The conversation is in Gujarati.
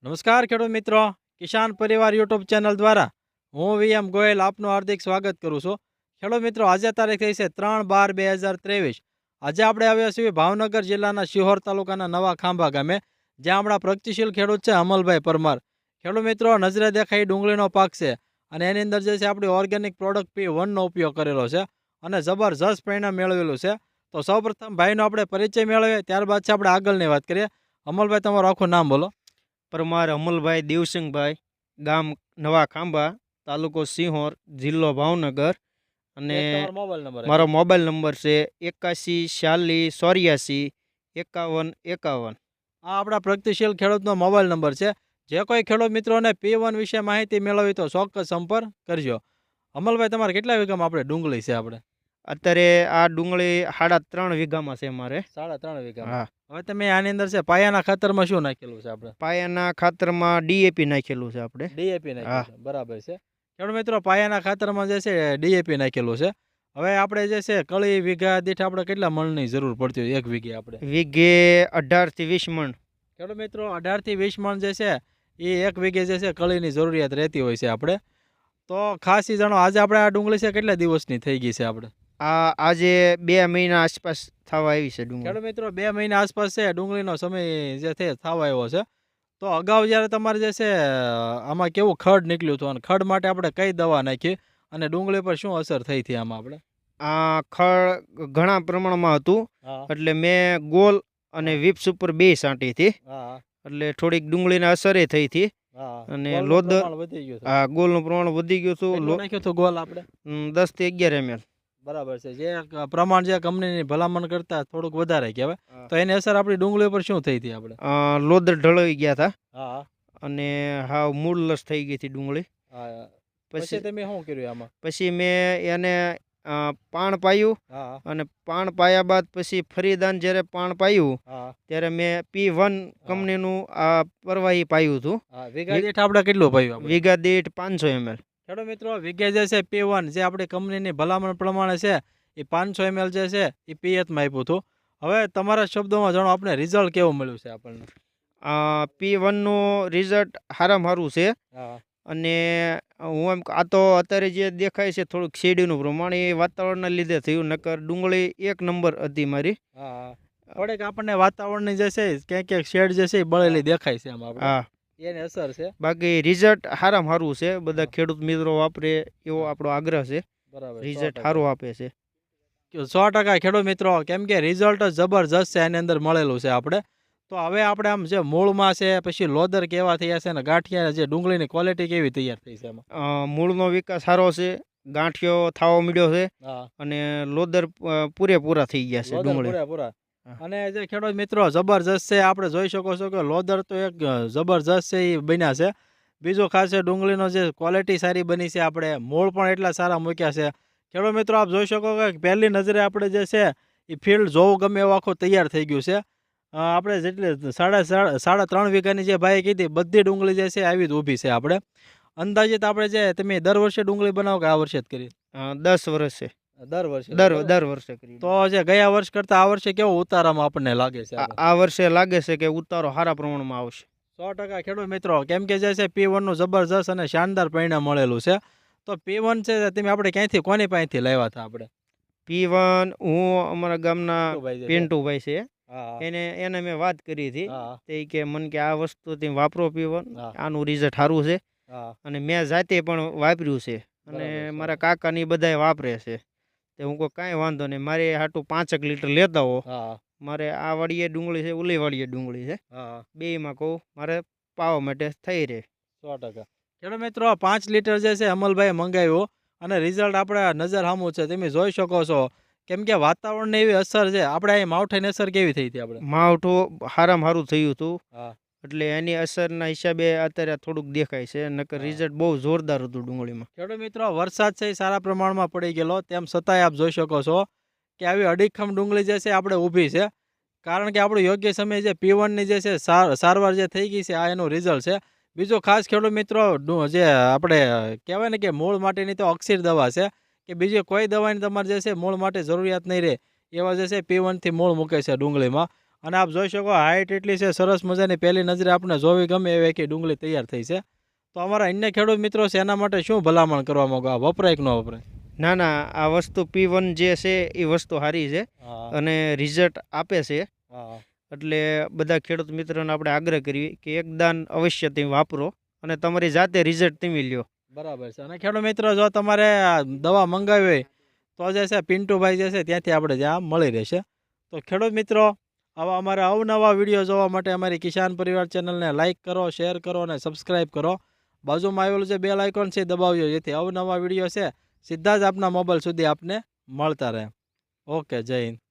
નમસ્કાર ખેડૂત મિત્રો, કિસાન પરિવાર યુટ્યુબ ચેનલ દ્વારા હું વીએમ ગોયલ આપનું હાર્દિક સ્વાગત કરું છું. ખેડૂત મિત્રો, આજે તારીખ થઈ છે 3/12/2023. આજે આપણે આવ્યા છીએ ભાવનગર જિલ્લાના શિહોર તાલુકાના નવા ખાંભા ગામે, જ્યાં આપણા પ્રગતિશીલ ખેડૂત છે અમલભાઈ પરમાર. ખેડૂત મિત્રો, નજરે દેખાઈ ડુંગળીનો પાક છે અને એની અંદર જે છે આપણી ઓર્ગેનિક પ્રોડક્ટ P1નો ઉપયોગ કરેલો છે અને જબરજસ્ત પરિણામ મેળવેલું છે. તો સૌપ્રથમ ભાઈનો આપણે પરિચય મેળવીએ, ત્યારબાદ છે આપણે આગળની વાત કરીએ. અમલભાઈ, તમારું આખું નામ બોલો. પરમાર અમલભાઈ દેવસિંહભાઈ, ગામ નવા ખાંભા, તાલુકો સિંહોર, જિલ્લો ભાવનગર. અને એક તમારો મોબાઈલ નંબર મારો મોબાઈલ નંબર છે 81 46 84 51 51. આ આપણા પ્રગતિશીલ ખેડૂતનો મોબાઈલ નંબર છે. જે કોઈ ખેડૂત મિત્રોને P1 વિશે માહિતી મેળવવી તો ચોક્કસ સંપર્ક કરજો. અમલભાઈ, તમારે કેટલા વીઘામાં આપણે ડુંગળી છે? આપણે અત્યારે આ ડુંગળી 3.5 વીઘામાં છે મારે. 3.5 વીઘા. હા. હવે તમે આની અંદર છે પાયાના ખાતરમાં શું નાખેલું છે? આપણે પાયાના ખાતરમાં ડીએપી નાખેલું છે આપણે. ડીએપી નાખેલું છે, બરાબર છે. ખેડૂત મિત્રો, પાયાના ખાતરમાં જે છે ડીએપી નાખેલું છે. હવે આપણે જે છે કળી વીઘા દીઠ આપણે કેટલા મણની જરૂર પડતી હોય એક વીઘે? આપણે વીઘે 18 થી 20 મણ. ખેડૂત મિત્રો, 18 થી 20 મણ જે છે એ એક વીઘે જે છે કળીની જરૂરિયાત રહેતી હોય છે. આપણે તો ખાસ ઈ જાણો, આજે આપણે આ ડુંગળી છે કેટલા દિવસની થઈ ગઈ છે? આપણે આજે 2 મહિના આસપાસ થવા આવી છે ડુંગળી. ખેડૂત મિત્રો, 2 મહિના આસપાસ છે ડુંગળીનો સમય જે થવા આવ્યો છે. તો અગાઉ જ્યારે તમારે જે છે આમાં કેવું ખડ નીકળ્યું હતું અને ખડ માટે આપણે કઈ દવા નાખી અને ડુંગળી પર શું અસર થઈ હતી આમાં? આપણે આ ખડ ઘણા પ્રમાણમાં હતું, એટલે મેં ગોલ અને વિપ્સ ઉપર 2 છાંટી હતી. એટલે થોડીક ડુંગળીને અસર થઈ હતી. અને લોદર વધી ગયું. હા, ગોલનું પ્રમાણ વધી ગયું હતું. નાખ્યું હતું ગોલ આપણે 10 થી 11 ml. બરાબર છે. જે પ્રમાણ જે કંપનીની ભલામણ કરતા થોડુંક વધારે કહેવાય. તો એની અસર આપણી ડુંગળી ઉપર શું થઈ હતી? આપણે લોદર ઢળાઈ ગયા હતા હા. અને હાવ મૂળલસ થઈ ગઈ હતી ડુંગળી. પછી તમે શું કર્યું આમાં? પછી મેં એને પાણ પાયું અને પાણ પાયા બાદ પછી ફરીદાન જ્યારે પાણ પાયું ત્યારે મેં P1 કંપનીનું આ પરવાહી પાયું હતું. વીઘા દીઠ આપણે કેટલું પાયું? વીઘા દીઠ 500 ml. ખેડૂત મિત્રો, વીઘે જે છે P1 જે આપણી કંપનીની ભલામણ પ્રમાણે છે એ 500 ml જે છે એ પિયતમાં આપ્યું હતું. હવે તમારા શબ્દોમાં જાણો, આપણે રિઝલ્ટ કેવું મળ્યું છે આપણને? P1 નું રિઝલ્ટ સારામાં સારું છે. અને હું એમ આ તો અત્યારે જે દેખાય છે થોડુંક શેરડીનું પ્રમાણ એ વાતાવરણના લીધે થયું, નકર ડુંગળી 1 નંબર હતી મારી. થોડીક આપણને વાતાવરણની જે છે ક્યાંક શેડ જે છે એ બળેલી દેખાય છે આમાં. હા, એની અસર છે. બાકી રિઝલ્ટ સારામાં સારું છે. બધા ખેડૂત મિત્રો વાપરે એવો આપણો આગ્રહ છે. બરાબર, રિઝલ્ટ સારું આપે છે 100% ખેડૂત મિત્રો, કેમ કે રિઝલ્ટ જબરજસ્ત છે એની અંદર મળેલું છે આપણે. તો હવે આપણે આમ જે મૂળમાં છે, પછી લોદર કેવા થયા છે અને ગાંઠિયા જે ડુંગળીની ક્વોલિટી કેવી તૈયાર થઈ છે એમાં? મૂળનો વિકાસ સારો છે, ગાંઠિયો થવા મળ્યો છે અને લોદર પૂરેપૂરા થઈ ગયા છે ડુંગળી પૂરેપૂરા. અને જે ખેડૂત મિત્રો જબરજસ્ત છે, આપણે જોઈ શકો છો કે લોદર તો એક જબરજસ્ત છે એ બન્યા છે. બીજું ખાસ છે ડુંગળીનો જે ક્વોલિટી સારી બની છે, આપણે મૂળ પણ એટલા સારા મૂક્યા છે. ખેડૂત મિત્રો, આપ જોઈ શકો કે પહેલી નજરે આપણે જે છે એ ફિલ્ડ જોવું ગમે એવું આખું તૈયાર થઈ ગયું છે. આપણે જેટલી 3.5 વીઘાની જે ભાઈ કીધી બધી ડુંગળી જે છે આવી જ ઊભી છે. આપણે અંદાજિત આપણે જે તમે દર વર્ષે ડુંગળી બનાવો કે આ વર્ષે જ કરી? 10 વર્ષ છે. દર વર્ષે કરી. તો જે ગયા વર્ષ કરતા આ વર્ષે કેવો ઉતારામાં આપણને લાગે છે? આ વર્ષે લાગે છે કે ઉતારો સારા પ્રમાણમાં આવશે. 100% ખેડૂત મિત્રો, કેમ કે જે છે P1 નું જબરજસ્ત અને શાનદાર પરિણામ મળેલું છે. તો P1 છે તમે આપણે ક્યાંથી કોની પાસેથી લાવ્યા હતા? આપણે P1 હું અમારા ગામના પિન્ટુભાઈ છે એને મેં વાત કરી હતી. તે કે મને કે આ વસ્તુ તમે વાપરો P1, આનું રિઝલ્ટ સારું છે. અને મેં જાતે પણ વાપર્યું છે અને મારા કાકાની બધાય વાપરે છે. તે હું કોઈ કાંઈ વાંધો નહીં, મારે હાટું 5 લીટર લેતા હો. મારે આ વાડીએ ડુંગળી છે, ઓલી વાડીએ ડુંગળી છે, બેયમાં કહું મારે પાવા માટે થઈ રહે. 100% ખેડૂત મિત્રો, 5 લીટર જે છે અમલભાઈ મંગાવ્યું અને રિઝલ્ટ આપણે નજર સામું છે, તમે જોઈ શકો છો. કેમ કે વાતાવરણની એવી અસર છે. આપણે અહીં માવઠાની અસર કેવી થઈ હતી? આપણે માવઠું સારામાં સારું થયું હતું, એટલે એની અસરના હિસાબે અત્યારે થોડુંક દેખાય છે, નકર રિઝલ્ટ બહુ જોરદાર હતું ડુંગળીમાં. ખેડૂત મિત્રો, વરસાદ છે એ સારા પ્રમાણમાં પડી ગયેલો, તેમ છતાંય આપ જોઈ શકો છો કે આવી અડીખમ ડુંગળી જે છે આપણે ઊભી છે. કારણ કે આપણું યોગ્ય સમય જે P1ની જે છે સારવાર જે થઈ ગઈ છે, આ એનું રિઝલ્ટ છે. બીજું ખાસ ખેડૂત મિત્રો, જે આપણે કહેવાય ને કે મૂળ માટેની તો અક્ષીર દવા છે, કે બીજી કોઈ દવાની તમારે જે છે મૂળ માટે જરૂરિયાત નહીં રહે એવા જે છે P1થી મૂળ મૂકે છે ડુંગળીમાં. અને આપ જોઈ શકો હાઇટ એટલી છે સરસ મજાની, પહેલી નજરે આપણે જોવી ગમે એવી આખી ડુંગળી તૈયાર થઈ છે. તો અમારા અન્ય ખેડૂત મિત્રો છે એના માટે શું ભલામણ કરવા માંગો, આ વપરાય કે ન વપરાય? ના ના, આ વસ્તુ P1 જે છે એ વસ્તુ સારી છે અને રિઝલ્ટ આપે છે. એટલે બધા ખેડૂત મિત્રોને આપણે આગ્રહ કરીએ કે એકદાન અવશ્ય તમે વાપરો અને તમારી જાતે રિઝલ્ટ તમે લ્યો. બરાબર છે. અને ખેડૂત મિત્રો જો તમારે આ દવા મંગાવી હોય તો જે છે પિન્ટુભાઈ જે છે ત્યાંથી આપણે જ્યાં મળી રહેશે. તો ખેડૂત મિત્રો, આવા અમારા અવનવા વિડીયો જોવા માટે અમારી કિસાન પરિવાર ચેનલને લાઇક કરો, શેર કરો અને સબસ્ક્રાઈબ કરો. બાજુમાં આવેલું જે બેલ આઇકોન છે દબાવજો, જેથી અવનવા વિડીયો છે સીધા જ આપના મોબાઈલ સુધી આપને મળતા રહે. ઓકે, જય હિન્દ.